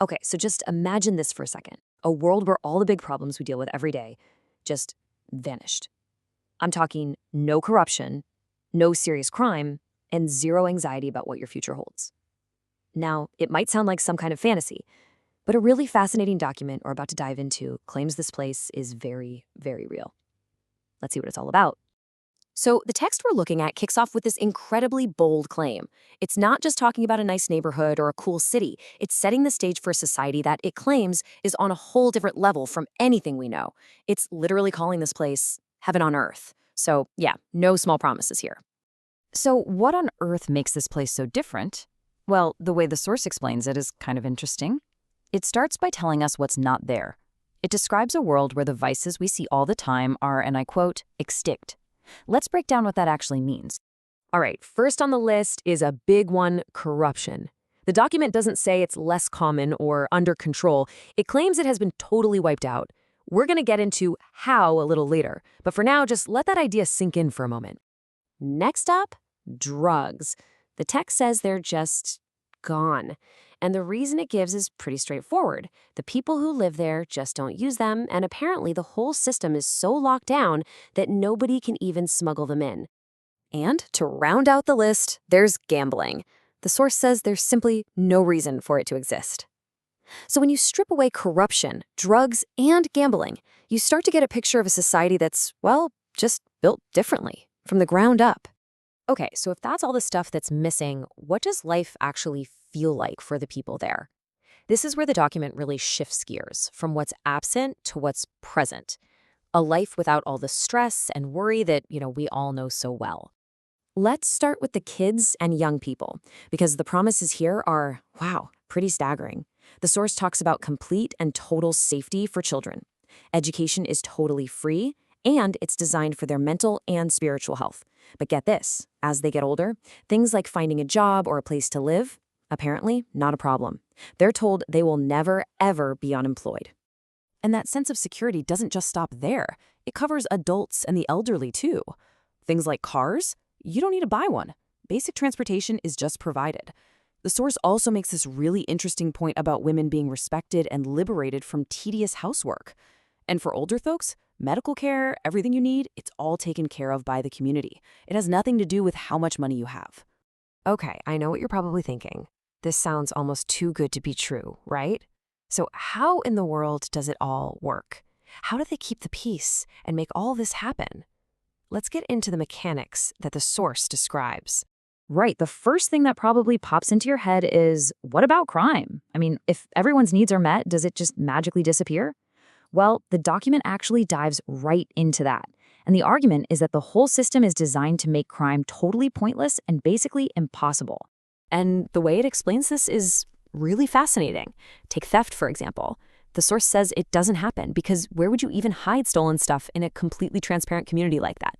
Okay, so just imagine this for a second. A world where all the big problems we deal with every day just vanished. I'm talking no corruption, no serious crime, and zero anxiety about what your future holds. Now, it might sound like some kind of fantasy, but a really fascinating document we're about to dive into claims this place is very, very real. Let's see what it's all about. So, the text we're looking at kicks off with this incredibly bold claim. It's not just talking about a nice neighborhood or a cool city, it's setting the stage for a society that it claims is on a whole different level from anything we know. It's literally calling this place heaven on earth. So, yeah, no small promises here. So what on earth makes this place so different? Well, the way the source explains it is kind of interesting. It starts by telling us what's not there. It describes a world where the vices we see all the time are, and I quote, extinct. Let's break down what that actually means. All right, first on the list is a big one: corruption. The document doesn't say it's less common or under control. It claims it has been totally wiped out. We're going to get into how a little later, but for now, just let that idea sink in for a moment. Next up, drugs. The text says they're just gone. And the reason it gives is pretty straightforward. The people who live there just don't use them, and apparently the whole system is so locked down that nobody can even smuggle them in. And to round out the list, there's gambling. The source says there's simply no reason for it to exist. So when you strip away corruption, drugs, and gambling, you start to get a picture of a society that's, well, just built differently, from the ground up. Okay, so if that's all the stuff that's missing, what does life actually feel like for the people there? This is where the document really shifts gears, from what's absent to what's present. A life without all the stress and worry that, we all know so well. Let's start with the kids and young people, because the promises here are, wow, pretty staggering. The source talks about complete and total safety for children. Education is totally free, and it's designed for their mental and spiritual health. But get this, as they get older, things like finding a job or a place to live, apparently not a problem. They're told they will never, ever be unemployed. And that sense of security doesn't just stop there. It covers adults and the elderly, too. Things like cars, you don't need to buy one. Basic transportation is just provided. The source also makes this really interesting point about women being respected and liberated from tedious housework. And for older folks, medical care, everything you need, it's all taken care of by the community. It has nothing to do with how much money you have. Okay, I know what you're probably thinking. This sounds almost too good to be true, right? So how in the world does it all work? How do they keep the peace and make all this happen? Let's get into the mechanics that the source describes. Right, the first thing that probably pops into your head is, what about crime? I mean, if everyone's needs are met, does it just magically disappear? Well, the document actually dives right into that. And the argument is that the whole system is designed to make crime totally pointless and basically impossible. And the way it explains this is really fascinating. Take theft, for example. The source says it doesn't happen because where would you even hide stolen stuff in a completely transparent community like that?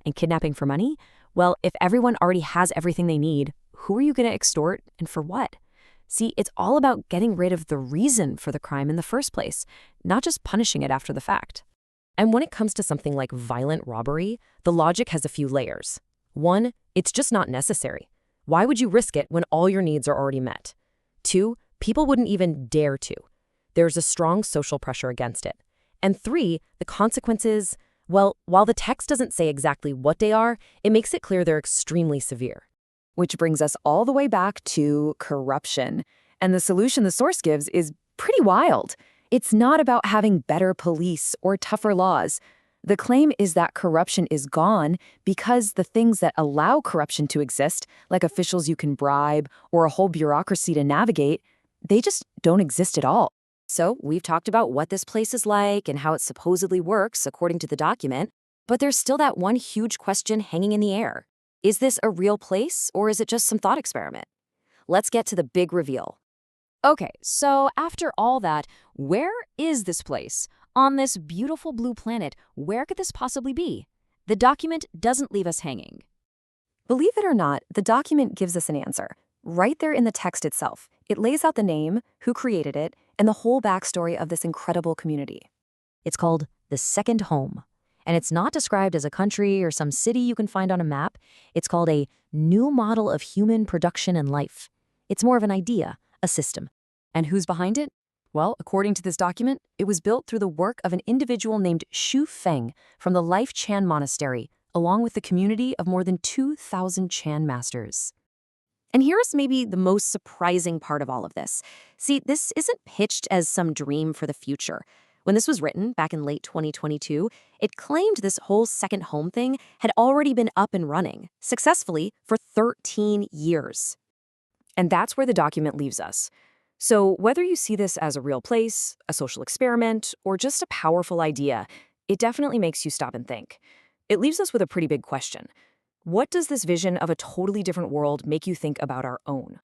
And kidnapping for money? Well, if everyone already has everything they need, who are you going to extort and for what? See, it's all about getting rid of the reason for the crime in the first place, not just punishing it after the fact. And when it comes to something like violent robbery, the logic has a few layers. One, it's just not necessary. Why would you risk it when all your needs are already met? Two, people wouldn't even dare to. There's a strong social pressure against it. And three, the consequences, well, while the text doesn't say exactly what they are, it makes it clear they're extremely severe. Which brings us all the way back to corruption. And the solution the source gives is pretty wild. It's not about having better police or tougher laws. The claim is that corruption is gone because the things that allow corruption to exist, like officials you can bribe or a whole bureaucracy to navigate, they just don't exist at all. So we've talked about what this place is like and how it supposedly works according to the document, but there's still that one huge question hanging in the air. Is this a real place, or is it just some thought experiment? Let's get to the big reveal. Okay, so after all that, where is this place? On this beautiful blue planet, where could this possibly be? The document doesn't leave us hanging. Believe it or not, the document gives us an answer. Right there in the text itself, it lays out the name, who created it, and the whole backstory of this incredible community. It's called the Second Home. And it's not described as a country or some city you can find on a map. It's called a new model of human production and life. It's more of an idea, a system. And who's behind it? Well, according to this document, it was built through the work of an individual named Xu Feng from the Lifechanyuan monastery, along with the community of more than 2,000 Chan masters. And here's maybe the most surprising part of all of this. See, this isn't pitched as some dream for the future. When this was written back in late 2022, it claimed this whole second home thing had already been up and running, successfully, for 13 years. And that's where the document leaves us. So whether you see this as a real place, a social experiment, or just a powerful idea, it definitely makes you stop and think. It leaves us with a pretty big question. What does this vision of a totally different world make you think about our own?